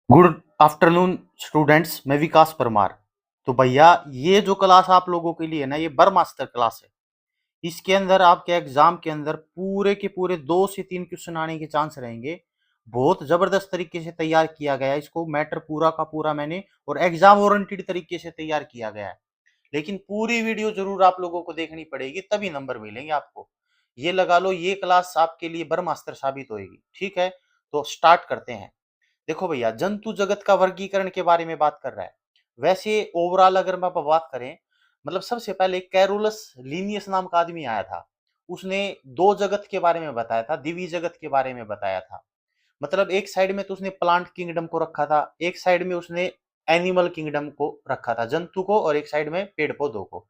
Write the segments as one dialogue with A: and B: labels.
A: Good afternoon students, मैं विकास परमार। तो भैया, ये जो क्लास आप लोगों के लिए है ना, ये बर्मास्टर क्लास है। इसके अंदर आपके एग्जाम के अंदर पूरे के पूरे 2 से 3 क्वेश्चन आने के चांस रहेंगे। बहुत जबरदस्त तरीके से तैयार किया गया है इसको, मैटर पूरा का पूरा मैंने और एग्जाम ओरिएंटेड तरीके से तैयार किया गया है। लेकिन पूरी वीडियो जरूर आप लोगों को देखनी पड़ेगी, तभी नंबर मिलेंगे आपको। ये लगा लो, ये क्लास आपके लिए बर्मास्टर साबित होएगी। ठीक है, तो स्टार्ट करते हैं। देखो भैया, जंतु जगत का वर्गीकरण के बारे में बात कर रहा है। वैसे ओवरऑल अगर हम बात करें, मतलब सबसे पहले कैरोलस लीनियस नाम का आदमी आया था। उसने दो जगत के बारे में बताया था, दिव्य जगत के बारे में बताया था। मतलब एक साइड में तो उसने प्लांट किंगडम को रखा था, एक साइड में उसने एनिमल किंगडम को रखा था, जंतु को, और एक साइड में पेड़ पौधों को।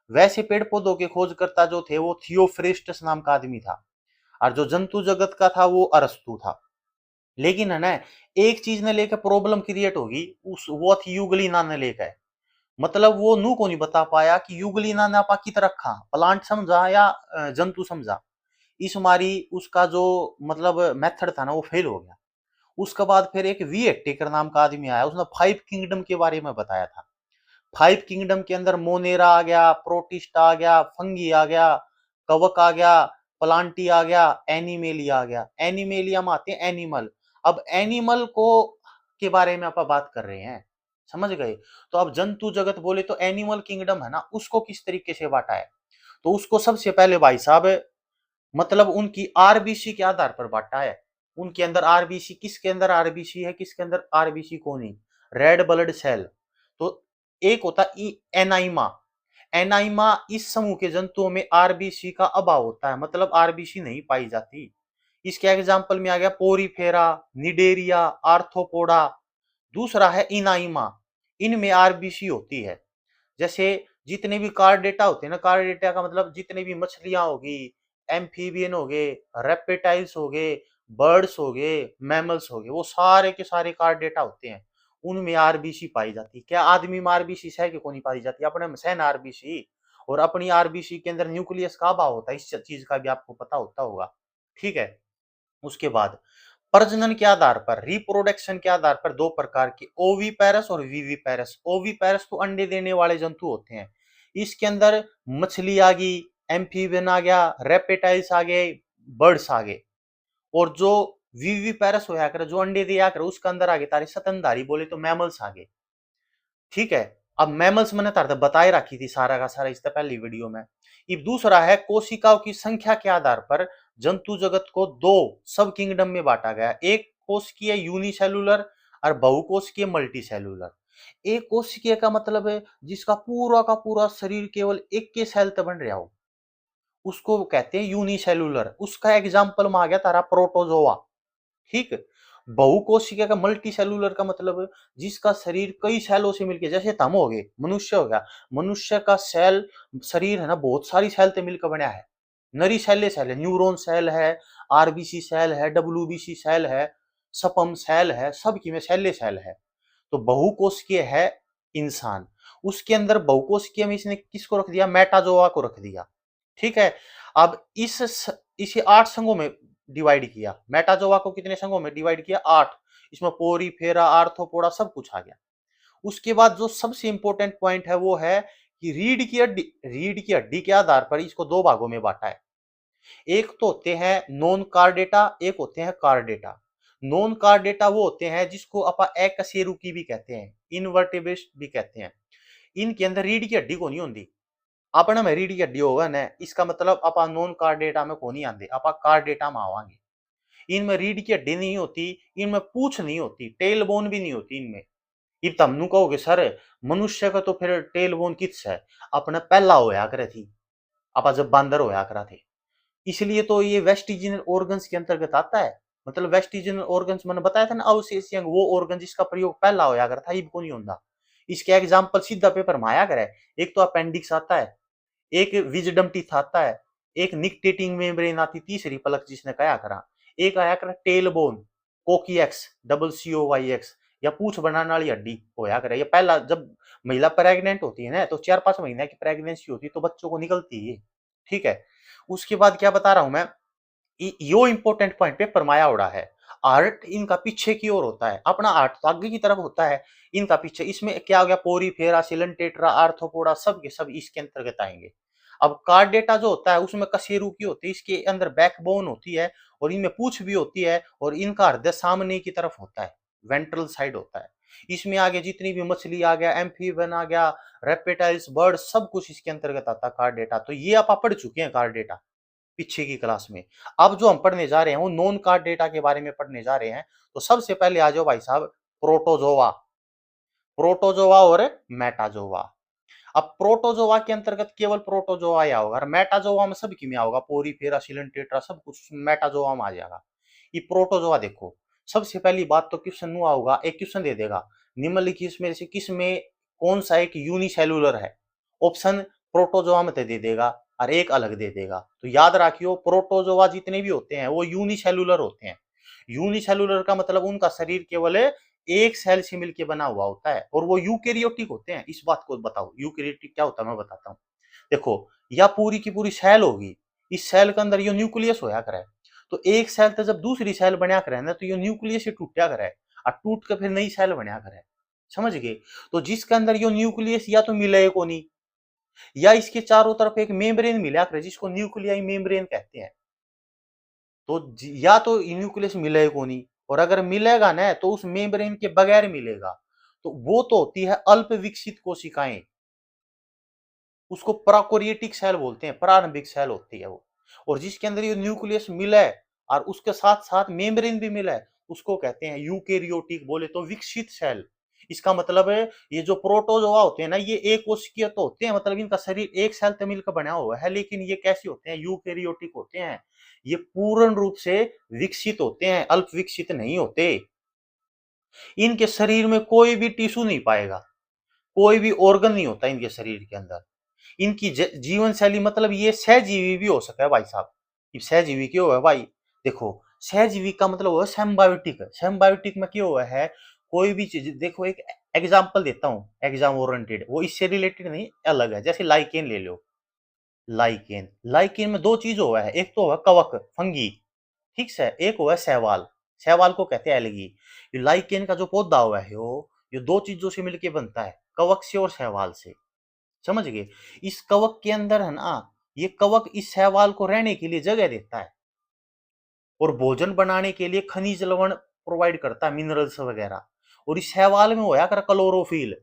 A: वैसे पेड़ पौधों के खोजकर्ता जो थे वो थियोफ्रेस्टस नाम का आदमी था, और जो जंतु जगत का था वो अरस्तु था। लेकिन है ना, एक चीज ने लेकर प्रॉब्लम क्रिएट होगी, उस वो थी यूगलिना ने लेकर। मतलब वो नू को नहीं बता पाया कि यूगलिना ने आपा कित रखा, प्लांट समझा या जंतु समझा। इस मारी उसका जो मतलब मेथड था ना, वो फेल हो गया। उसके बाद फिर एक वी एट्टेकर नाम का आदमी आया, उसने 5 किंगडम के बारे में बताया था। 5 किंगडम के अंदर मोनेरा आ गया, प्रोटिस्ट आ गया, फंगी आ गया, कवक आ गया, प्लांटी आ गया, एनिमेलिया आ गया। एनिमेलिया में आते हैं एनिमल। अब एनिमल को के बारे में आप बात कर रहे हैं, समझ गए। तो अब जंतु जगत बोले तो एनिमल किंगडम है ना, उसको किस तरीके से बांटा है। तो उसको सबसे पहले भाई साहब, मतलब उनकी आरबीसी के आधार पर बांटा है। उनके अंदर आरबीसी, किसके अंदर आरबीसी है, किसके अंदर आरबीसी को नहीं। Red blood cell. तो एक होता एनाइमा। एनाइमा, इस समूह के जंतुओं में आरबीसी का अभाव होता है, मतलब आरबीसी नहीं पाई जाती। इसके एग्जाम्पल में आ गया पोरीफेरा, निडेरिया, आर्थ्रोपोडा। दूसरा है इनाइमा, इनमें आरबीसी होती है। जैसे जितने भी कार्ड डेटा होते हैं ना, कार्ड डेटा का मतलब जितने भी मछलियां होगी, एम्फीबियन हो गए, रेप्टाइल्स हो गए, बर्ड्स हो गए, मैमल्स हो गए, वो सारे के सारे कार्ड डेटा होते हैं। उनमें आरबीसी पाई जाती है। क्या आदमी में आरबीसी सह के को नहीं पाई जाती, अपने में सहन आरबीसी। और अपनी आरबीसी के अंदर न्यूक्लियस का अभाव होता है, इस चीज का भी आपको पता होता होगा। ठीक है। उसके बाद प्रजनन के आधार पर, रिप्रोडक्शन के आधार पर दो प्रकार के, ओवीपेरस और वीवीपेरस। ओवीपेरस तो अंडे देने वाले जंतु होते हैं। इसके अंदर मछली आ गई, एम्फीबियन आ गया, रेप्टाइल्स आ गए, बर्ड्स आ गए। और जो वीवीपेरस होया करे, जो अंडे दिया करे, उसके अंदर आ गए तारे स्तनधारी, बोले तो मैमल्स आ गए। ठीक है। अब मैमल्स मैंने तार बताए रखी थी सारा का सारा इससे पहली वीडियो में। अब दूसरा है कोशिकाओं की संख्या के आधार पर जंतु जगत को दो सब किंगडम में बांटा गया। एक कोशिकीय यूनिसेलुलर और बहुकोशिकीय मल्टीसेलुलर। एक कोशिकीय का मतलब है जिसका पूरा का पूरा शरीर केवल एक के सेल से बन रहा हो, उसको कहते हैं यूनिसेलुलर। उसका एग्जाम्पल में आ गया तारा प्रोटोजोआ। ठीक। बहुकोशिकीय का मल्टी सेलुलर का मतलब जिसका शरीर कई सेलों से मिलकर, जैसे हम हो गए, मनुष्य हो गया। मनुष्य का सेल शरीर है ना, बहुत सारी सेल से मिलकर बना है। नरी सेल सेल है, न्यूरॉन सेल है, आरबीसी सेल है, डब्ल्यूबीसी सेल है, सपम सेल है, सबकी में सेल है। तो बहुकोशिकीय है इंसान। उसके अंदर बहुकोशिकीय में इसने किसको रख दिया, मेटाजोआ को रख दिया। ठीक है। अब इसे 8 संघों में डिवाइड किया। मेटाजोआ को कितने संघों में डिवाइड किया, 8। इसमें पोरीफेरा, आर्थ्रोपोडा सब कुछ आ गया। उसके बाद जो सबसे इंपॉर्टेंट पॉइंट है वो है कि रीढ़ की हड्डी के आधार पर इसको दो भागों में बांटा है। एक तो होते हैं नॉन कार्डेटा, एक होते हैं कार्डेटा। नॉन कार्डेटा वो होते हैं जिसको अपा अकशेरुकी भी कहते हैं, इनवर्टेब्रेट्स भी कहते हैं। इनके अंदर रीढ़ की हड्डी को नहीं होती। अपने में रीढ़ की हड्डी होगा ना, इसका मतलब अपा नॉन कार्डेटा में को नहीं आते, अपा कार्डेटा में आवांगे। इनमें रीढ़ की हड्डी नहीं होती, इनमें पूंछ नहीं होती, टेल बोन भी नहीं होती इनमें। इब तमनु कहोगे सर, मनुष्य का तो फिर टेल बोन किस है, अपने पहला होया करे थी, अपा जब बांदर होया करा थे। इसलिए तो ये वेस्टिजिनल ऑर्गन्स के अंतर्गत आता है। मतलब वेस्टिजिनल ऑर्गन्स मैंने बताया था ना, अवशेषी अंग, वो ऑर्गन जिसका प्रयोग पहला होया करता था, इब को नहीं होता। इसके एग्जाम्पल सीधा पेपर में आया करे। एक तो अपेंडिक्स आता है, एक विजडम टीथ आता है, एक निकटेटिंग मेम्ब्रेन आती, तीसरी पलक जिसने कहा करा। एक आया करा टेल बोन, कोकीएक्स, डबल COYX, या पूछ बनाने वाली हड्डी होया करे। ये पहला, जब महिला प्रेग्नेंट होती है ना, तो 4-5 महीने की प्रेगनेंसी होती है, तो बच्चों को निकलती है। ठीक है। उसके बाद क्या बता रहा हूं मैं, यो इंपॉर्टेंट पॉइंट पे परमाया उड़ा है। आर्ट इनका पीछे की ओर होता है, अपना आर्ट तो आगे की तरफ होता है, इनका पीछे। इसमें क्या हो गया, पोरीफेरा, सिलेंटेट्रा, आर्थ्रोपोडा सब के सब इसके अंतर्गत आएंगे। अब कार्ड डेटा जो होता है उसमें कशेरू की होती है, इसके अंदर बैकबोन होती है और इनमें पूंछ भी होती है और इनका हृदय सामने की तरफ होता है, वेंट्रल साइड होता है। इसमें आगे जितनी भी मछली आ गया, एम्फीबियन आ गया, रेप्टाइल्स, बर्ड, सब कुछ इसके अंतर्गत आता है कार्ड डेटा। तो ये आप पढ़ चुके हैं कार्ड डेटा पीछे की क्लास में। अब जो हम पढ़ने जा रहे हैं वो नॉन कार्ड डेटा के बारे में पढ़ने जा रहे हैं। तो सबसे पहले आ जाओ भाई साहब, प्रोटोजोआ, प्रोटोजोआ और मेटाजोआ। अब प्रोटोजोआ के अंतर्गत केवल प्रोटोजोआ या होगा, मेटाजोआ में सब की में होगा, पोरीफेरा, सिलेंटेट्रा सब कुछ मेटाजोआ में आ जाएगा। ये प्रोटोजोआ देखो, सबसे पहली बात तो क्वेश्चन हुआ होगा, एक क्वेश्चन दे देगा, निम्नलिखित में से किस में कौन सा एक यूनिसेलुलर है। ऑप्शन प्रोटोजोआ में दे देगा और एक अलग दे देगा। तो याद रखियो, प्रोटोजोआ जितने भी होते हैं वो यूनिसेलुलर होते हैं। यूनिसेलुलर का मतलब उनका शरीर केवल एक सेल से मिलकर बना हुआ होता है और वो यूकेरियोटिक होते हैं। इस बात को बताओ यूकेरियोटिक क्या होता है, मैं बताता हूँ। देखो, या पूरी की पूरी सेल होगी, इस सेल के अंदर ये न्यूक्लियस होया करे, तो एक सेल तो जब दूसरी सेल बनया करे ना, तो ये न्यूक्लियस ही टूटा करे और टूट के फिर नई सेल बनया करे, समझ गए। तो जिसके अंदर ये न्यूक्लियस या तो मिले को नहीं, या इसके चारों तरफ एक मेम्ब्रेन मिला करे जिसको न्यूक्लियाई मेम्ब्रेन कहते हैं। तो या तो न्यूक्लियस मिलेगा को नहीं, और अगर मिलेगा ना तो उस मेम्ब्रेन के बगैर मिलेगा। तो वो तो होती है अल्प विकसित कोशिकाएं, उसको प्राकोरियोटिक सेल बोलते हैं, प्रारंभिक सेल होती है वो। और जिसके अंदर ये न्यूक्लियस मिला है और उसके साथ साथ मेम्ब्रेन भी मिला है, उसको कहते हैं यूकेरियोटिक, बोले तो विकसित सेल। इसका मतलब है ये जो प्रोटोजोआ होते हैं ना, ये एक कोशिकीय तो होते हैं, मतलब इनका शरीर एक सेल से मिलकर बना हुआ है, लेकिन ये कैसे होते हैं, यूकेरियोटिक होते हैं। ये पूर्ण रूप से विकसित होते हैं, अल्प विकसित नहीं होते। इनके शरीर में कोई भी टिश्यू नहीं पाएगा, कोई भी ऑर्गन नहीं होता इनके शरीर के अंदर। इनकी जीवन शैली, मतलब ये सहजीवी भी हो सकता है भाई साहब। सहजीवी क्यों है भाई, देखो, सहजीवी का मतलब हुआ सिम्बायोटिक। सिम्बायोटिक में क्यों हुआ है, कोई भी चीज देखो, एक एग्जांपल देता हूँ एग्जाम ओरिएंटेड, वो इससे रिलेटेड नहीं, अलग है। जैसे लाइकेन ले लो, लाइकेन, लाइकेन में दो चीज हुआ है, एक तो हुआ कवक, फंगी, ठीक है, एक हुआ है शैवाल, शैवाल को कहते हैं एलगी। ये लाइकेन का जो पौधा हुआ है वो, ये दो चीजों से मिलकर बनता है, कवक से और शैवाल से, समझ गए। इस कवक के अंदर है ना, ये कवक इस शैवाल को रहने के लिए जगह देता है और भोजन बनाने के लिए खनिज लवण प्रोवाइड करता है, मिनरल्स वगैरह। और इस शैवाल में होया कर क्लोरोफिल,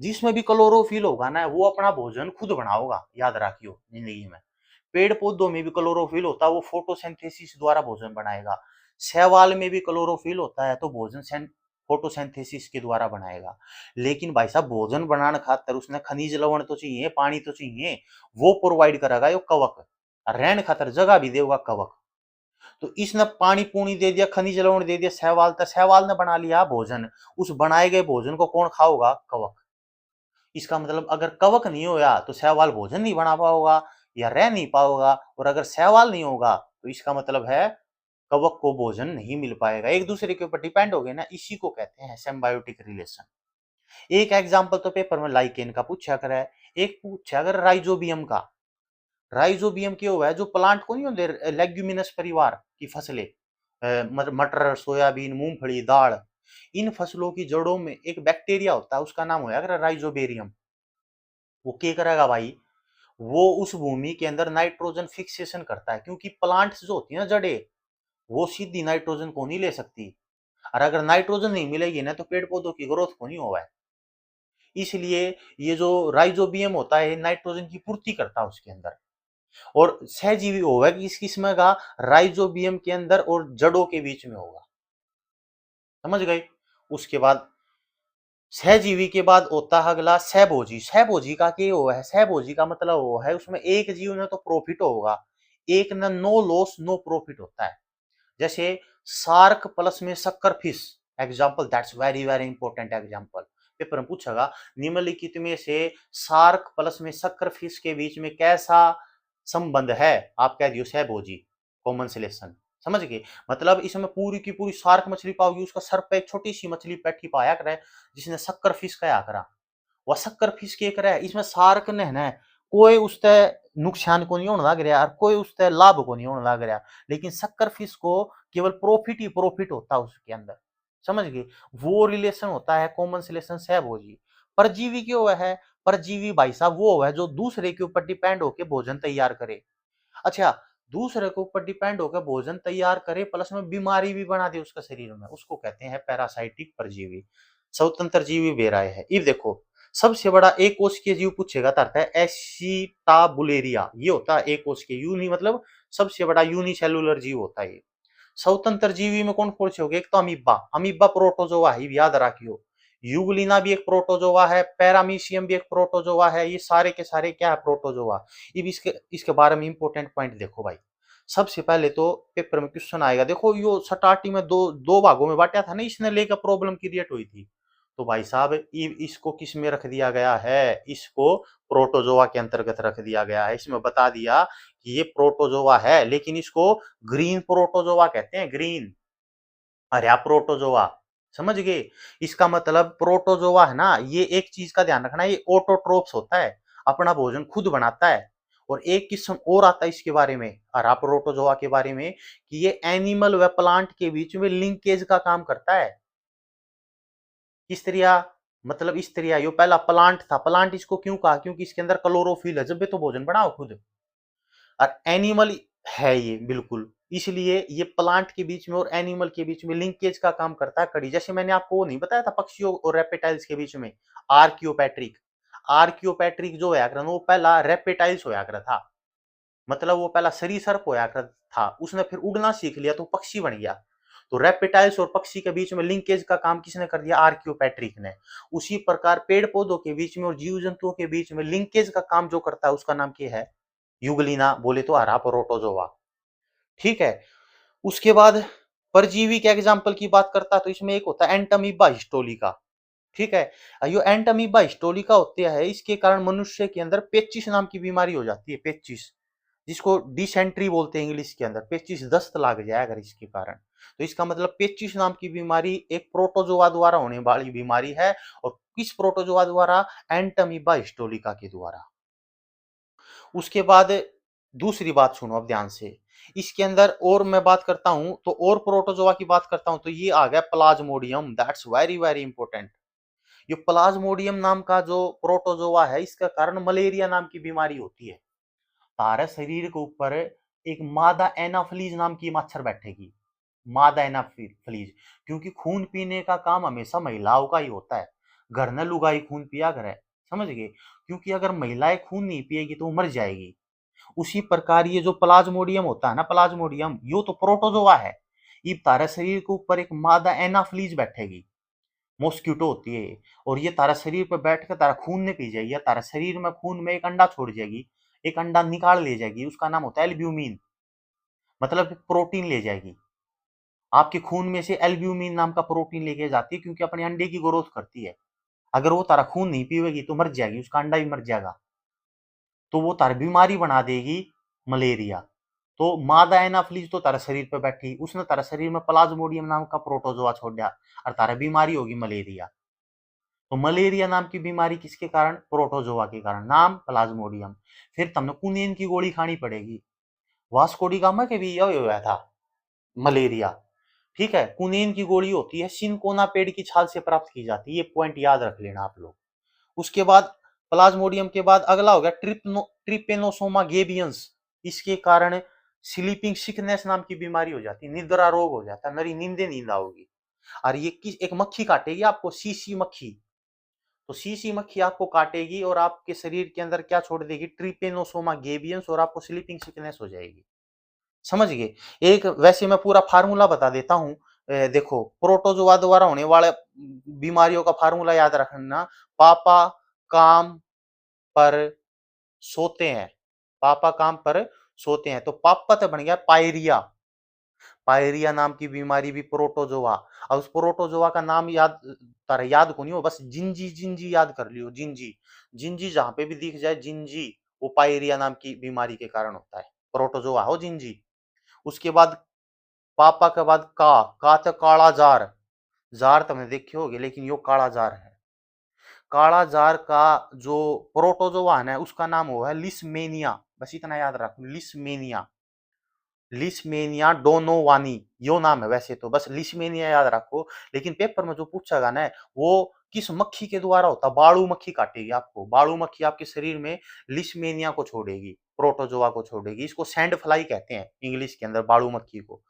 A: जिसमें भी क्लोरोफिल होगा ना वो अपना भोजन खुद बनाओगा, याद रखियो जिंदगी में। पेड़ पौधों में भी क्लोरोफिल होता है, वो फोटोसिंथेसिस द्वारा भोजन बनाएगा। शैवाल में भी क्लोरोफिल होता है, तो भोजन फोटोसिंथेसिस के द्वारा बनाएगा। लेकिन भाई साहब, भोजन बनाने खातर उसने खनिज लवण तो चाहिए, पानी तो चाहिए, वो प्रोवाइड करेगा यो कवक। रहने खातर जगह भी देगा कवक। तो इसने पानी पूनी दे दिया, खनिज लवण दे दिया शैवाल, तो शैवाल ने बना लिया भोजन। उस बनाए गए भोजन को कौन खाओगा, कवक। इसका मतलब अगर कवक नहीं होया तो शैवाल भोजन नहीं बना पाओगा या रह नहीं पाओगा, और अगर शैवाल नहीं होगा तो इसका मतलब है कवक को भोजन नहीं मिल पाएगा। एक दूसरे के ऊपर डिपेंड हो गए ना, इसी को कहते हैं सिम्बायोटिक रिलेशन। एक एग्जांपल तो पेपर में लाइकेन का पूछा कर है, एक पूछा कर राइजोबियम का। राइजोबियम क्या हुआ है, जो प्लांट को नहीं होते लेग्यूमिनस परिवार की फसलें, मटर, सोयाबीन, मूंगफली, दाल, इन फसलों की जड़ों में एक बैक्टीरिया होता है, उसका नाम होगा राइजोबेरियम। वो क्या करेगा भाई, वो उस भूमि के अंदर नाइट्रोजन फिक्सेशन करता है, क्योंकि प्लांट्स जो होती है ना, जड़े, वो सीधी नाइट्रोजन को नहीं ले सकती, और अगर नाइट्रोजन नहीं मिलेगी ना तो पेड़ पौधों की ग्रोथ को नहीं होगा। इसलिए ये जो राइजोबियम होता है नाइट्रोजन की पूर्ति करता है उसके अंदर। और सहजीवी होगा कि इस किस्म का राइजोबियम के अंदर और जड़ों के बीच में होगा, समझ गए। उसके बाद सहजीवी के बाद होता है अगला सहभोजी। सहभोजी का क्या वो है, सहभोजी का मतलब वो है उसमें एक जीव ने तो प्रॉफिट होगा, एक ने नो लॉस नो प्रॉफिट होता है। जैसे शार्क प्लस में शक्कर fish example, that's very very important example, paper में पूछेगा निम्नलिखित में से शार्क प्लस में शक्कर फिश के बीच में कैसा संबंध है, आप कह दियो सहभोजी, कॉमन सिलेक्शन, समझ गए। मतलब इसमें पूरी की पूरी शार्क मछली पाओगी, उसका सर पे एक छोटी सी मछली बैठी पाया करे जिसने शक्कर फिश कहा करा, वह शक्कर फिश के करे। इसमें शार्क ने है कोई उसते नुकसान को नहीं होने लग रहा और कोई उसते लाभ को नहीं होने लग रहा, लेकिन शक्कर फिश को केवल प्रॉफिट ही प्रॉफिट होता है उसके अंदर, समझ गए। वो रिलेशन होता है कॉमन रिलेशन सहभोजी। परजीवी क्यों है? परजीवी भाई साहब वो है जो दूसरे के ऊपर डिपेंड होकर भोजन तैयार करे। अच्छा, दूसरे के ऊपर डिपेंड होकर भोजन तैयार करे प्लस में बीमारी भी बना दे उसका शरीर में, उसको कहते हैं पैरासाइटिक परजीवी। स्वतंत्र जीवी बेराए है। ये देखो, सबसे बड़ा एक कोशिकीय जीव पूछेगा तो आता है एसिटाबुलेरिया, ये होता है एक कोशिकीय, यूनि मतलब सबसे बड़ा यूनिसेलुलर जीव होता है ये। स्वतंत्र जीवी में कौन कौन से हो गए? एक तो अमीबा, अमीबा प्रोटोजोआ है, याद रखियो। यूग्लिना भी एक प्रोटोजोआ है, पैरामीशियम भी एक प्रोटोजोआ है, ये सारे के सारे क्या है? प्रोटोजोआ। अब इसके इसके बारे में इंपॉर्टेंट पॉइंट देखो भाई। सबसे पहले तो पेपर में क्वेश्चन आएगा, देखो यो स्टार्टिंग में दो दो भागों में बांटा था ना, इसने लेकर प्रॉब्लम क्रिएट हुई थी। तो भाई साहब इसको किस में रख दिया गया है? इसको प्रोटोजोआ के अंतर्गत रख दिया गया है। इसमें बता दिया कि ये प्रोटोजोआ है, लेकिन इसको ग्रीन प्रोटोजोआ कहते हैं, ग्रीन हरा प्रोटोजोआ, समझ गए। इसका मतलब प्रोटोजोआ है ना, ये एक चीज का ध्यान रखना, ये ऑटोट्रोप्स होता है, अपना भोजन खुद बनाता है। और एक किस्म और आता है इसके बारे में, हरा प्रोटोजोआ के बारे में, कि ये एनिमल व प्लांट के बीच में लिंकेज का काम करता है। किस तरह? मतलब इस तरह, यो पहला प्लांट था, प्लांट इसको क्यों कहा? क्योंकि इसके अंदर क्लोरोफिल है, जब भी तो भोजन बनाओ खुद। और एनिमल है ये बिल्कुल, इसलिए ये प्लांट के बीच में और एनिमल के बीच में लिंकेज का काम करता है, कड़ी। जैसे मैंने आपको वो नहीं बताया था पक्षियों और रेपेटाइल्स के बीच में, आर्कियोपैट्रिक। आर्कियोपैट्रिक जो होया करता वो पहला रेपेटाइल्स होया करता था, मतलब वो पहला सरीसृप होया करता था, उसने फिर उड़ना सीख लिया तो पक्षी बन गया। तो रेपेटाइल्स और पक्षी के बीच में लिंकेज का काम किसने कर दिया? आर्कियोपैट्रिक ने। उसी प्रकार पेड़ पौधों के बीच में और जीव जंतुओं के बीच में लिंकेज का काम जो करता है उसका नाम क्या है? युगलिना, बोले तो हरा प्रोटोजोआ। ठीक है। उसके बाद परजीवी के एग्जाम्पल की बात करता तो इसमें एक होता है एंटमीबा हिस्टोलिका। ठीक है। यो एंटमीबा हिस्टोलिका होते हैं, इसके कारण मनुष्य के अंदर पेचिस नाम की बीमारी हो जाती है, पेचिस, जिसको डिसेंट्री बोलते हैं इंग्लिश के अंदर। पेचिस दस्त लग जाए अगर इसके कारण, तो इसका मतलब पेचिस नाम की बीमारी एक प्रोटोजोआ द्वारा होने वाली बीमारी है। और किस प्रोटोजोआ द्वारा? एंटमीबा हिस्टोलिका के द्वारा। उसके बाद दूसरी बात सुनो अब ध्यान से, इसके अंदर और मैं बात करता हूं तो और प्रोटोजोआ की बात करता हूं तो ये आ गया Plasmodium, that's very very important. ये प्लाज्मोडियम नाम का जो प्रोटोजोआ है, इसका कारण मलेरिया नाम की बीमारी होती है। तारे शरीर के ऊपर एक मादा एनाफ्लीज नाम की मच्छर बैठेगी, मादा एनाफ्लीज, क्योंकि खून पीने का काम हमेशा महिलाओं का ही होता है। घर न लुगाई खून पिया करे, समझ गए। क्योंकि अगर महिलाएं खून नहीं पिएगी तो वो मर जाएगी। उसी प्रकार ये जो प्लाज्मोडियम होता है ना, प्लाज्मोडियम यो तो प्रोटोजोआ है। ये तारा शरीर के ऊपर एक मादा एनाफ्लीज बैठेगी, मॉस्किटो होती है ये। और ये तारा शरीर पर बैठ कर तारा खून नहीं पी जाएगी, या तारा शरीर में खून में एक अंडा छोड़ जाएगी, एक अंडा निकाल ले जाएगी, उसका नाम होता है एल्ब्यूमिन, मतलब प्रोटीन ले जाएगी। आपके खून में से एल्ब्यूमिन नाम का प्रोटीन लेके जाती है, क्योंकि अपने अंडे की ग्रोथ करती है। अगर वो तारा खून नहीं पीवेगी तो मर जाएगी, उसका अंडा भी मर जाएगा। तो वो तारा बीमारी बना देगी, मलेरिया। तो मादा एनाफ्लीज तो तारा शरीर पे बैठी, उसने तारा शरीर में प्लाज्मोडियम नाम का प्रोटोजोआ छोड़ दिया, और तारा बीमारी होगी मलेरिया। तो मलेरिया नाम की बीमारी किसके कारण? प्रोटोजोआ के कारण, नाम प्लाज्मोडियम। फिर तुमने कुनियन की गोली खानी पड़ेगी। वास्को डी गामा के भी यही हुआ था, मलेरिया। ठीक है, कुनियन की गोली होती है, सिनकोना पेड़ की छाल से प्राप्त की जाती है, ये पॉइंट याद रख लेना आप लोग। उसके बाद प्लाज्मोडियम के बाद अगला हो गया ट्रिपेनोसोमा गेबियंस। इसके कारण स्लीपिंग सिकनेस नाम की बीमारी हो जाती है, निद्रा रोग हो जाता है, नरी नींदे नींद आओगी। और ये किस एक मक्खी काटेगी आपको, सीसी मक्खी। तो सीसी मक्खी आपको काटेगी और आपके शरीर के अंदर क्या छोड़ देगी? ट्रिपेनोसोमा गेबियंस, और आपको स्लीपिंग सिकनेस हो जाएगी, समझ गए। एक वैसे मैं पूरा फार्मूला बता देता हूं। देखो, प्रोटोजोआ द्वारा होने वाले बीमारियों का फार्मूला याद रखना। पापा काम पर सोते हैं, पापा काम पर सोते हैं, तो पापा तो बन गया पायरिया। पायरिया नाम की बीमारी भी प्रोटोजोआ। और उस प्रोटोजोआ का नाम याद तारा याद को नहीं हो, बस जिंजी, जिंजी याद कर लियो, जिंजी। जिंजी जहां पे भी दिख जाए जिंजी, वो पायरिया नाम की बीमारी के कारण होता है, प्रोटोजोआ हो जिंजी। उसके बाद पापा के बाद का तो काला जार। जार तुमने देखे होगे, लेकिन यो काला जार है। काला जार का जो प्रोटोजोआ है उसका नाम वो है लिस्मेनिया, बस इतना याद रखो, लिस्मेनिया। लिशमेनिया डोनोवानी, यो नाम है वैसे तो, बस लिशमेनिया याद रखो। लेकिन पेपर में जो पूछेगा ना वो किस मक्खी के द्वारा होता, बाड़ू मक्खी काटेगी आपको, बाड़ू मक्खी आपके शरीर में लिशमेनिया को छोड़ेगी, प्रोटोजोआ को छोड़ेगी। इसको सैंड फ्लाई कहते हैं इंग्लिश के अंदर बाड़ू मक्खी को।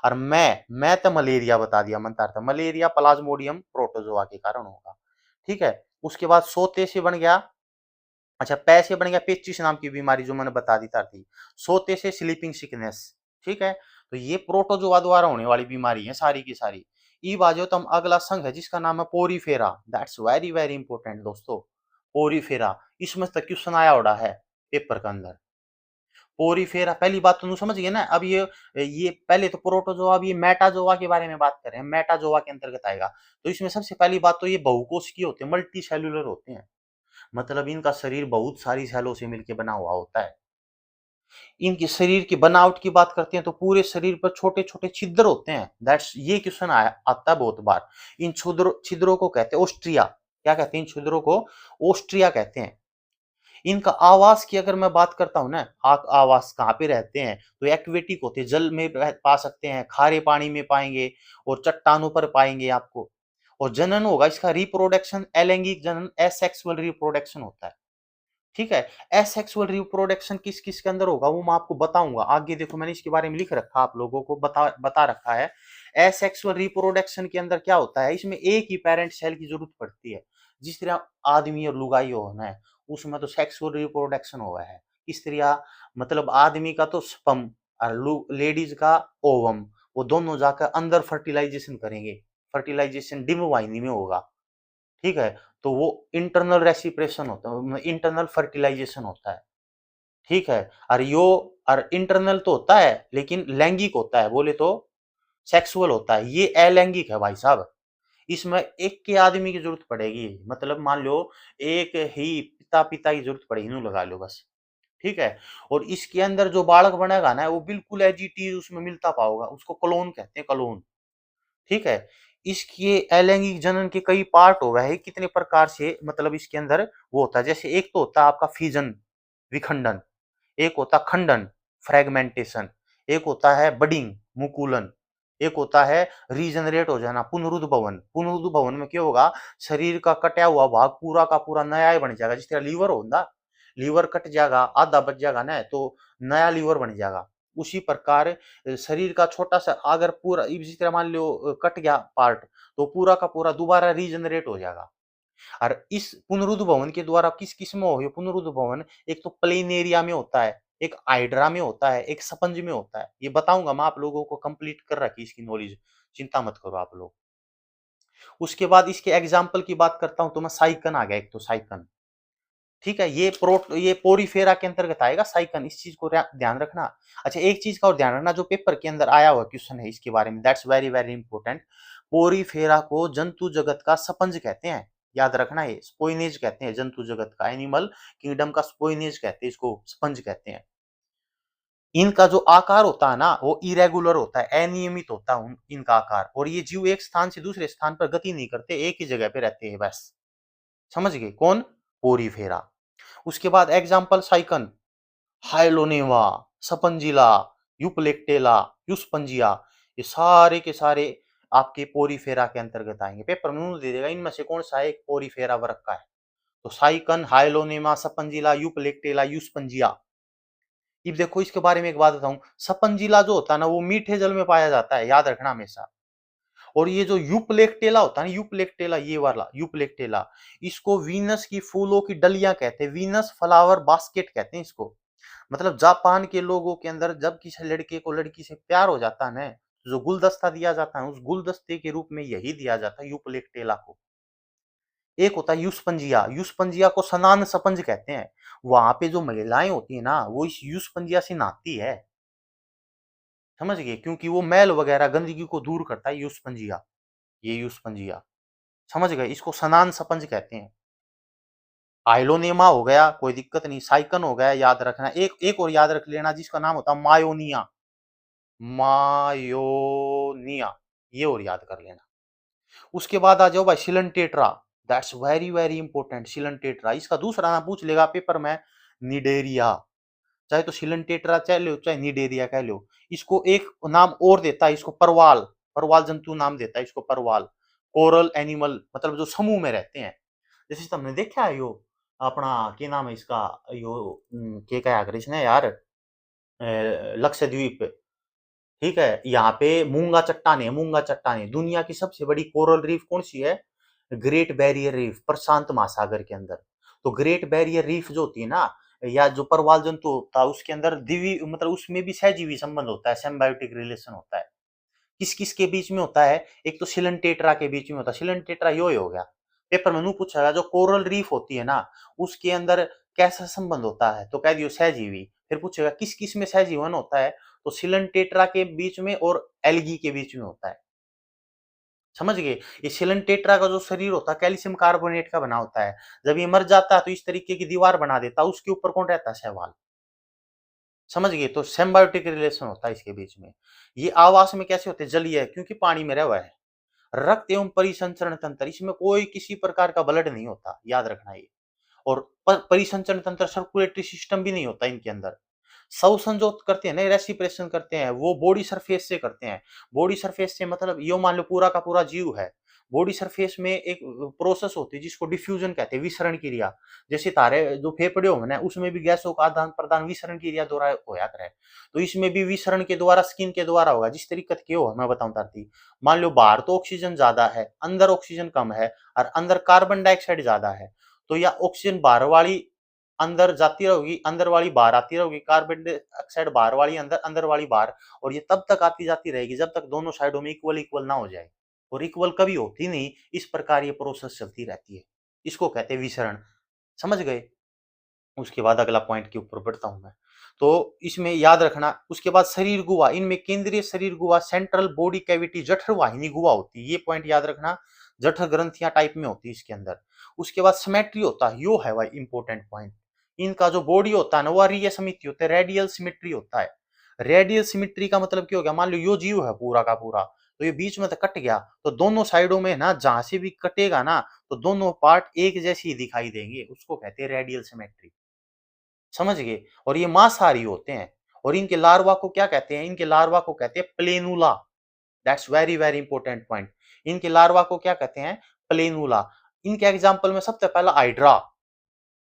A: और मैं तो मलेरिया बता दिया, मनता था मलेरिया प्लाज्मोडियम प्रोटोजोआ के कारण होगा। ठीक है, उसके बाद सोते से बन गया, अच्छा पै से बन गया पेचिश नाम की बीमारी जो मैंने बता दी थी। सोते से स्लीपिंग सिकनेस। ठीक है, तो ये प्रोटोजोआ द्वारा होने वाली बीमारी है सारी की सारी। ई बाजो तम अगला संघ है जिसका नाम है Porifera, that's very very important दोस्तों। पोरीफेरा, इसमें तक क्वेश्चन आया उड़ा है पेपर के अंदर। पोरीफेरा, पहली बात तो समझ गए ना। अब ये पहले तो प्रोटोजोआ, अब ये मेटाजोआ के बारे में बात कर रहे हैं, मेटाजोआ के अंतर्गत आएगा। तो इसमें सबसे पहली बात तो ये बहुकोशिकीय होते हैं, मल्टी सेल्यूलर होते हैं। मतलब इनका शरीर बहुत सारी सेलों से मिलकर बना हुआ होता है। इनके शरीर की बनावट की बात करते हैं तो पूरे शरीर पर छोटे छोटे छिद्र होते हैं। दैट्स, ये क्वेश्चन आता है बहुत बार। इन छिद्रों को कहते हैं ऑस्ट्रिया। क्या कहते हैं इन छिद्रों को? ऑस्ट्रिया कहते हैं। इनका आवास की अगर मैं बात करता हूं ना, आवास कहाँ पे रहते हैं, तो एक्वेटिक होते हैं, जल में पा सकते हैं, खारे पानी में पाएंगे और चट्टानों पर पाएंगे आपको। और जनन होगा इसका, रिप्रोडक्शन अलैंगिक जनन, एसेक्सुअल रिप्रोडक्शन होता है। ठीक है, एसेक्सुअल रिप्रोडक्शन किस किस के अंदर होगा वो मैं आपको बताऊंगा आगे। देखो मैंने इसके बारे में लिख रखा, आप लोगों को बता रखा है। एसेक्सुअल रिप्रोडक्शन के अंदर क्या होता है, इसमें एक ही पेरेंट सेल की जरूरत पड़ती है। जिस तरह आदमी और लुगाई होना है, उसमें तो सेक्सुअल रिप्रोडक्शन हुआ है। इस तरह मतलब आदमी का तो स्पर्म और लेडीज का ओवम, वो दोनों जाकर अंदर फर्टिलाइजेशन करेंगे। फर्टिलाइजेशन डिम वाहिनी में होगा। ठीक है, तो वो इंटरनल रेसिप्रेशन होता है, इंटरनल फर्टिलाइजेशन होता है। ठीक है, और यो और इंटरनल तो होता है लेकिन लैंगिक होता है, बोले तो सेक्सुअल होता है। ये अलैंगिक है भाई साहब। इसमें एक के आदमी की जरूरत पड़ेगी, मतलब मान लो एक ही पिता पिता की जरूरत पड़ेगी, यूं लगा लो बस। ठीक है, और इसके अंदर जो बालक बनेगा ना वो बिल्कुल एज इट इज उसमें मिलता पाओगा, उसको क्लोन कहते हैं, क्लोन। ठीक है, इसके अलैंगिक जनन के कई पार्ट हो गए, कितने प्रकार से मतलब इसके अंदर वो होता है। जैसे एक तो होता है आपका फिजन, विखंडन। एक होता है खंडन, फ्रेगमेंटेशन। एक होता है बडिंग, मुकुलन। एक होता है रीजनरेट हो जाना, पुनरुद्भवन। पुनरुद्भवन में क्या होगा, शरीर का कटा हुआ भाग पूरा का पूरा नया बन जाएगा। जिस तरह लीवर होगा, लीवर कट जाएगा, आधा बच जाएगा ना, तो नया लीवर बन जाएगा। उसी प्रकार शरीर का छोटा सा अगर पूरा इस तरह मान लो कट गया पार्ट, तो पूरा का पूरा दोबारा रीजनरेट हो जाएगा। और इस पुनरुद्भवन के द्वारा किस किस में हो पुनरुद्भवन, एक तो प्लेन एरिया में होता है, एक हाइड्रा में होता है, एक स्पंज में होता है। ये बताऊंगा मैं आप लोगों को, कंप्लीट कर रखी इसकी नॉलेज, चिंता मत करो आप लोग। उसके बाद इसके एग्जाम्पल की बात करता हूं तो मैं साइकन आ गया, एक तो साइकन। ठीक है, ये पोरीफेरा के अंतर्गत आएगा साइकन, इस चीज को ध्यान रखना। अच्छा एक चीज का और ध्यान रखना, जो पेपर के अंदर आया हुआ क्वेश्चन है इसके बारे में, that's very very important. Porifera को जंतु जगत का स्पंज कहते हैं, याद रखना। ये स्पोइनेज कहते हैं जंतु जगत का, एनिमल किंगडम का स्पोइनेज कहते हैं इसको, स्पंज कहते हैं। इनका जो आकार होता है ना वो इरेगुलर होता है, अनियमित होता है इनका आकार। और ये जीव एक स्थान से दूसरे स्थान पर गति नहीं करते, एक ही जगह पे रहते हैं बस। समझ गए कौन? पोरीफेरा। उसके बाद एग्जाम्पल साइकन, हाइलोनेवा, सपंजिला, यूपलेक्टेला, यूस्पंजिया, ये सारे के सारे आपके पोरीफेरा के अंतर्गत आएंगे। पेपर में दे देगा इनमें से कौन सा एक पोरीफेरा वर्ग का है। तो साइकन, हाइलोनेमा, सपंजिला, यूपलेक्टेला, यूस्पंजिया। अब देखो इसके बारे में एक बात बताऊं, सपंजिला जो होता है ना वो मीठे जल में पाया जाता है, याद रखना हमेशा। और ये जो यूपलेक्टेला होता है ना, यूपलेक्टेला, ये वाला यूपलेक्टेला, इसको वीनस की फूलों की डलियां कहते हैं, वीनस फ्लावर बास्केट कहते हैं इसको। मतलब जापान के लोगों के अंदर जब किसी लड़के को लड़की से प्यार हो जाता है ना, जो गुलदस्ता दिया जाता है उस गुलदस्ते के रूप में यही दिया जाता है यूपलेक्टेला को। एक होता है यूसपंजिया, यूसपंजिया को सनान सपंज कहते हैं। वहां पे जो महिलाएं होती है ना वो इस यूसपंजिया से नहाती है, समझ गए, क्योंकि वो मैल वगैरह गंदगी को दूर करता है यूसपंजिया, ये यूसपंजिया। समझ गए, इसको सनान सपंज कहते हैं। आइलोनेमा हो गया, कोई दिक्कत नहीं, साइकन हो गया, याद रखना। एक एक और याद रख लेना जिसका नाम होता है मायोनिया, मायोनिया, ये और याद कर लेना। उसके बाद आ जाओ भाई सिलन, दैट्स वेरी वेरी इंपॉर्टेंट। सिलन, इसका दूसरा नाम पूछ लेगा पेपर में, निडेरिया। चाहे तो शिलन कह लो चाहे निडेरिया कह लो। इसको एक नाम और देता है, इसको परवाल, परवाल जंतु नाम देता है इसको परवाल। कोरल एनिमल मतलब जो समूह में रहते हैं। जैसे तुमने देखा है यो अपना क्या नाम है इसका, यो के क्या करे इसने यार, लक्षद्वीप, ठीक है, यहाँ पे मूंगा चट्टान है, मूंगा चट्टान है। दुनिया की सबसे बड़ी कोरल रीफ कौन सी है? ग्रेट बैरियर रीफ, प्रशांत महासागर के अंदर। तो ग्रेट बैरियर रीफ जो होती है ना, या जो परवाल जंतु होता है उसके अंदर दिवी मतलब उसमें भी सहजीवी संबंध होता है, सिम्बायोटिक रिलेशन होता है। किस किस के बीच में होता है? एक तो सिलन टेट्रा के बीच में होता है। सिलन टेट्रा यो ही हो गया। पेपर में नू पूछा जो कोरल रीफ होती है ना, उसके अंदर कैसा संबंध होता है? तो कह दियो सहजीवी। फिर पूछेगा किस किस में सहजीवन होता है? तो सिलन टेट्रा के बीच में और एल्गी के बीच में होता है। समझ गए? ये सिलन टेट्रा का जो शरीर होता है कैल्शियम कार्बोनेट का बना होता है। जब ये मर जाता है तो इस तरीके की दीवार बना देता है, उसके ऊपर कौन रहता है? शैवाल। समझ गए? तो सिम्बायोटिक रिलेशन होता है इसके बीच में। ये आवास में कैसे होते हैं? जलीय है क्योंकि पानी में रह हुआ है। रक्त एवं परिसंचरण तंत्र, इसमें कोई किसी प्रकार का ब्लड नहीं होता, याद रखना ये। और परिसंचरण तंत्र, सर्कुलेटरी सिस्टम भी नहीं होता इनके अंदर। श्वसन जो करते हैं ना, रेस्पिरेशन करते हैं, वो बॉडी सरफेस से करते हैं। बॉडी सरफेस से मतलब यो मान लो पूरा का पूरा जीव है। बॉडी सरफेस में एक प्रोसेस होती है जिसको डिफ्यूजन कहते हैं, विसरण क्रिया। जैसे तारे जो फेफड़े होंगे ना, उसमें भी गैसों का आदान प्रदान विसरण क्रिया द्वारा होया करे। तो इसमें भी विसरण के द्वारा, स्किन के द्वारा होगा। जिस तरीके के हो मैं बताऊं तारती, मान लो बाहर तो ऑक्सीजन ज्यादा है, अंदर ऑक्सीजन कम है, और अंदर कार्बन डाइऑक्साइड ज्यादा है। तो या ऑक्सीजन बाहर वाली अंदर जाती रहोगी, अंदर वाली बाहर आती रहोगी, कार्बन डाइऑक्साइड बाहर वाली अंदर, अंदर वाली बाहर। और ये तब तक आती जाती रहेगी जब तक दोनों साइडों में इक्वल इक्वल ना हो जाए। और इक्वल कभी होती नहीं, इस प्रकार ये प्रोसेस चलती रहती है। इसको कहते हैं विसरण। समझ गए? उसके बाद अगला पॉइंट के ऊपर बढ़ता हूं मैं। तो इसमें याद रखना, उसके बाद शरीर गुहा, इनमें केंद्रीय शरीर गुहा, सेंट्रल बॉडी कैविटी, जठर वाहिनी गुहा होती है। ये पॉइंट याद रखना, जठर ग्रंथियां टाइप में होती है इसके अंदर। उसके बाद सिमेट्री होता है, यो है भाई इंपॉर्टेंट पॉइंट। इनका जो बॉडी होता है ना, वो अरीय समिति होता है, रेडियल सिमेट्री होता है। रेडियल सिमेट्री का मतलब क्या हो गया? मान लो यो जीव है पूरा का पूरा, तो ये बीच में तो कट गया, तो दोनों साइडों में ना जहां से भी कटेगा ना, तो दोनों पार्ट एक जैसे ही दिखाई देंगे, उसको कहते हैं रेडियल सिमेट्री। समझ गए? और ये मांसाहारी होते हैं। और इनके लार्वा को क्या कहते हैं? इनके लार्वा को कहते हैं planula. That's very very important point. इनके लार्वा को क्या कहते हैं? प्लेनुला। इनके एग्जाम्पल में सबसे पहला हाइड्रा।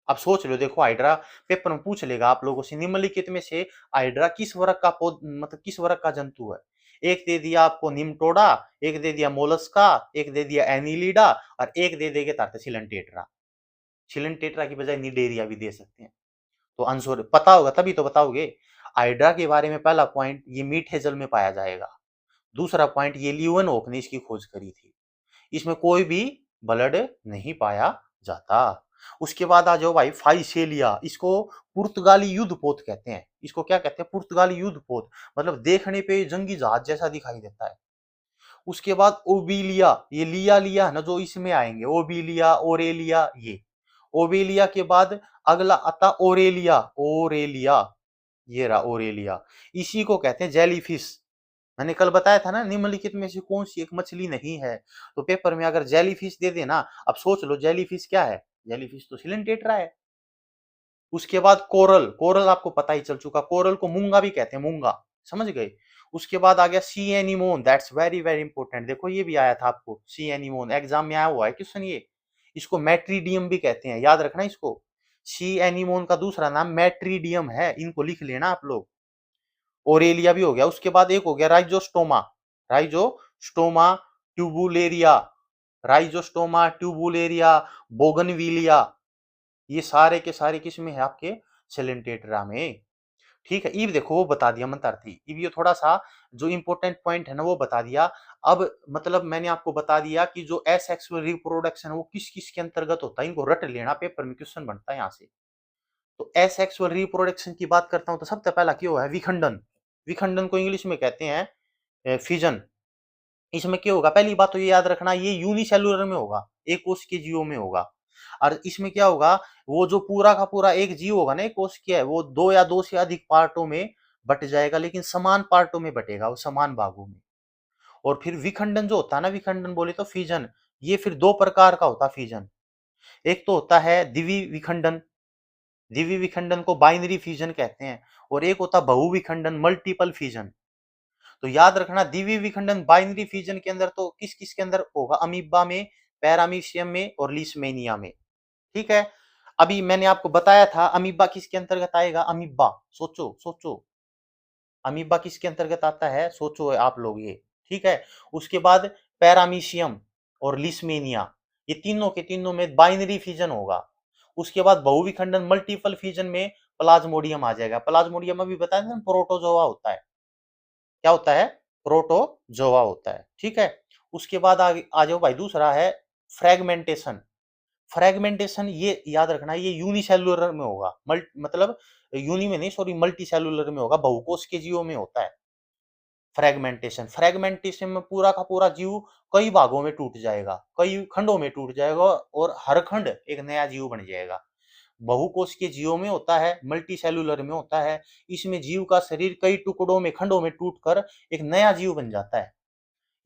A: अब सोच लो, देखो हाइड्रा पेपर में पूछ लेगा आप लोगों से, निम्नलिखित में से हाइड्रा किस वर्ग का पौध मतलब किस वर्ग का जंतु है? एक दे दिया आपको निम्टोडा, एक दे दिया मोलस्का, एक दे दिया एनिलिडा, और एक दे देंगे तारतसिलन टेट्रा। सिलन टेट्रा की बजाय निडेरिया भी दे सकते हैं। तो आंसर पता होगा तभी तो बताओगे। हाइड्रा के बारे में पहला पॉइंट, ये मीठे जल में पाया जाएगा। दूसरा पॉइंट, ये ल्यूवेनहॉक ने इसकी खोज करी थी। इसमें कोई भी ब्लड नहीं पाया जाता। उसके बाद आ जाओ भाई फाइसेलिया, इसको पुर्तगाली युद्धपोत कहते हैं। इसको क्या कहते हैं? पुर्तगाली युद्धपोत। मतलब देखने पे जंगी जहाज जैसा दिखाई देता है। उसके बाद ओबिलिया, ये लिया लिया ना जो इसमें आएंगे, ओबिलिया, ओरेलिया, ये ओबेलिया के बाद अगला आता ओरेलिया। ओरेलिया, ये रहा ओरेलिया। इसी को कहते हैं जेलीफिश। मैंने कल बताया था ना, निम्नलिखित में से कौन सी एक मछली नहीं है? तो पेपर में अगर जेलीफिश दे देना, अब सोच लो जेलीफिश क्या है? जेलीफिश तो सिलेंटेट्रा है। उसके बाद कोरल, कोरल आपको पता ही चल चुका, कोरल को मूंगा भी कहते हैं, मूंगा। समझ गए? उसके बाद आ गया सी anemone, that's very very important. देखो ये भी आया था आपको, सी एनिमोन एग्जाम में आया हुआ है क्वेश्चन ये। इसको मैट्रीडियम भी कहते हैं, याद रखना इसको। सी एनिमोन का दूसरा नाम मैट्रीडियम है, इनको लिख लेना आप लोग। ओरेलिया भी हो गया। उसके बाद एक हो गया राइजोस्टोमा, राइजोस्टोमा ट्यूबुलेरिया, राइजोस्टोमा ट्यूबुलेरिया, बोगनविलिया। ये सारे के सारे किस्में है आपके सिलेंटेट्रा में। ठीक है, इब देखो वो बता दिया मंत्रार्थी। इब ये थोड़ा सा जो इंपॉर्टेंट पॉइंट है ना वो बता दिया। अब मतलब मैंने आपको बता दिया कि जो एसेक्सुअल रिप्रोडक्शन है वो किस किस के अंतर्गत होता है, इनको रट लेना, पेपर में क्वेश्चन बनता है यहाँ से। तो एसेक्सुअल रिप्रोडक्शन की बात करता हूँ तो सबसे पहला क्या है? विखंडन। विखंडन को इंग्लिश में कहते हैं फिजन। इसमें क्या होगा? पहली बात तो ये याद रखना, ये यूनिसेलुलर में होगा, एक कोश के जीवों में होगा। और इसमें क्या होगा? वो जो पूरा का पूरा एक जीव होगा ना, एक कोश क्या है, वो दो या दो से अधिक पार्टों में बट जाएगा, लेकिन समान पार्टों में बटेगा, वो समान भागों में। और फिर विखंडन जो होता है ना, विखंडन बोले तो फिजन, ये फिर दो प्रकार का होता है फिजन। एक तो होता है द्विवी विखंडन, द्विवीय विखंडन को बाइनरी फ्यूजन कहते हैं, और एक होता है बहुविखंडन मल्टीपल फ्यूजन। तो याद रखना द्विवीय विखंडन बाइनरी फ्यूजन के अंदर तो किस किस के अंदर होगा, अमीबा में, पैरामीशियम में और लीशमैनिया में। ठीक है, अभी मैंने आपको बताया था अमीबा किसके अंतर्गत आएगा, अमीबा, सोचो सोचो, अमीबा किसके अंतर्गत आता है, सोचो आप लोग ये। ठीक है, उसके बाद पैरामीशियम और लिस्मेनिया, ये तीनों के तीनों में बाइनरी फ्यूजन होगा। उसके बाद बहुविखंडन मल्टीपल फ्यूजन में प्लाज्मोडियम आ जाएगा। प्लाज्मोडियम अभी बताया था, प्रोटोजोआ होता है। क्या होता है, प्रोटोजोआ होता है। ठीक है, उसके बाद आ जाओ भाई, दूसरा है फ्रेगमेंटेशन। फ्रेगमेंटेशन ये याद रखना, ये यूनिसेलुलर में होगा, मतलब यूनि में नहीं, सॉरी, मल्टी सेलुलर में होगा, बहुकोश के जीवों में होता है फ्रेगमेंटेशन। फ्रेगमेंटेशन में पूरा का पूरा जीव कई भागों में टूट जाएगा, कई खंडों में टूट जाएगा, और हर खंड एक नया जीव बन जाएगा। बहुकोश के जीवों में होता है, मल्टी सेलुलर में होता है। इसमें जीव का शरीर कई टुकड़ों में, खंडों में टूटकर एक नया जीव बन जाता है।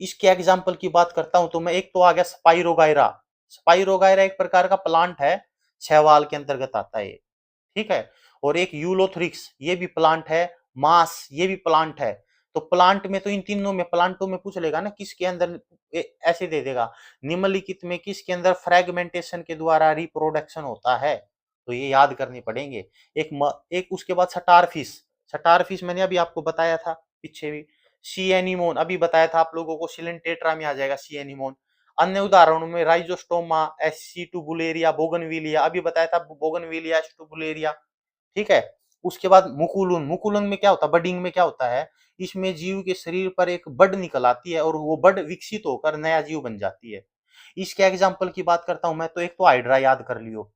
A: इसके एग्जाम्पल की बात करता हूं तो मैं, एक तो आ गया स्पाइरोगायरा। स्पाइरोगायरा एक प्रकार का प्लांट है, शैवाल के अंतर्गत आता है ये। ठीक है, और एक यूलोथ्रिक्स, ये भी प्लांट है। मास, ये भी प्लांट है। तो प्लांट में तो इन तीनों में, प्लांटों में पूछ लेगा ना किसके अंदर, ऐसे दे देगा, निम्नलिखित में किसके अंदर फ्रेगमेंटेशन के द्वारा रिप्रोडक्शन होता है। तो ये याद करने पड़ेंगे। एक उसके बाद सटारफिश। सटारफिश मैंने अभी आपको बताया था पीछे भी। सी एनिमोन अभी बताया था आप लोगों को, सिलेंटेट्रा में आ जाएगा सी एनिमोन। अन्य उदाहरणों में राइजोस्टोमा, एससीटुबुलेरिया, बोगनविलिया, अभी बताया था बोगनविलिया, एस्टुबुलेरिया। ठीक है, उसके बाद मुकुलन। मुकुलन में क्या होता है, बडिंग में क्या होता है, इसमें जीव के शरीर पर एक बड निकल आती है और वो बड विकसित होकर नया जीव बन जाती है। इसके एग्जाम्पल की बात करता हूं मैं, तो एक तो हाइड्रा याद कर लियो,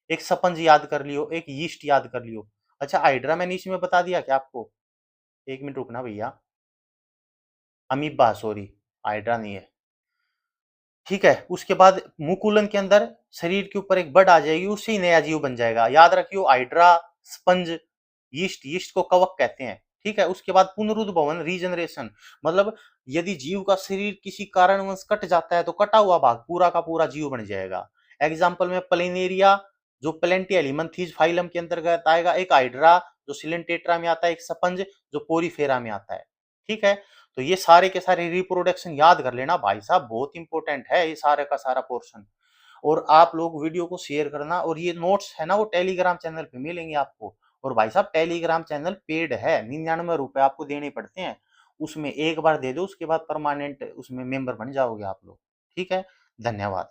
A: एक स्पंज याद कर लियो, एक यीस्ट याद कर लियो। अच्छा, हाइड्रा मैंने इसमें बता दिया क्या आपको, एक मिनट रुकना भैया, अमीबा, सॉरी, हाइड्रा नहीं है। ठीक है, उसके बाद मुकुलन के अंदर शरीर के ऊपर एक बड आ जाएगी, उससे ही नया जीव बन जाएगा। याद रखियो, हाइड्रा, स्पंज, यीस्ट, यीस्ट को कवक कहते हैं। ठीक है, उसके बाद पुनरुद्भवन, रीजनरेशन, मतलब यदि जीव का शरीर किसी कारणवश कट जाता है तो कटा हुआ भाग पूरा का पूरा जीव बन जाएगा। एग्जाम्पल में प्लेनेरिया, जो प्लेंटियलिमंथीज फाइलम के अंतर्गत आएगा, एक हाइड्रा जो सिलेंटेट्रा में आता है, एक स्पंज जो पोरीफेरा में आता है। ठीक है, तो ये सारे के सारे रिप्रोडक्शन याद कर लेना भाई साहब, बहुत इंपॉर्टेंट है ये सारे का सारा पोर्शन। और आप लोग वीडियो को शेयर करना, और ये नोट्स है ना वो टेलीग्राम चैनल पे मिलेंगे आपको। और भाई साहब टेलीग्राम चैनल पेड है, 99 रुपए आपको देने पड़ते हैं। उसमें एक बार दे दो, उसके बाद परमानेंट उसमें मेंबर बन जाओगे आप लोग। ठीक है, धन्यवाद।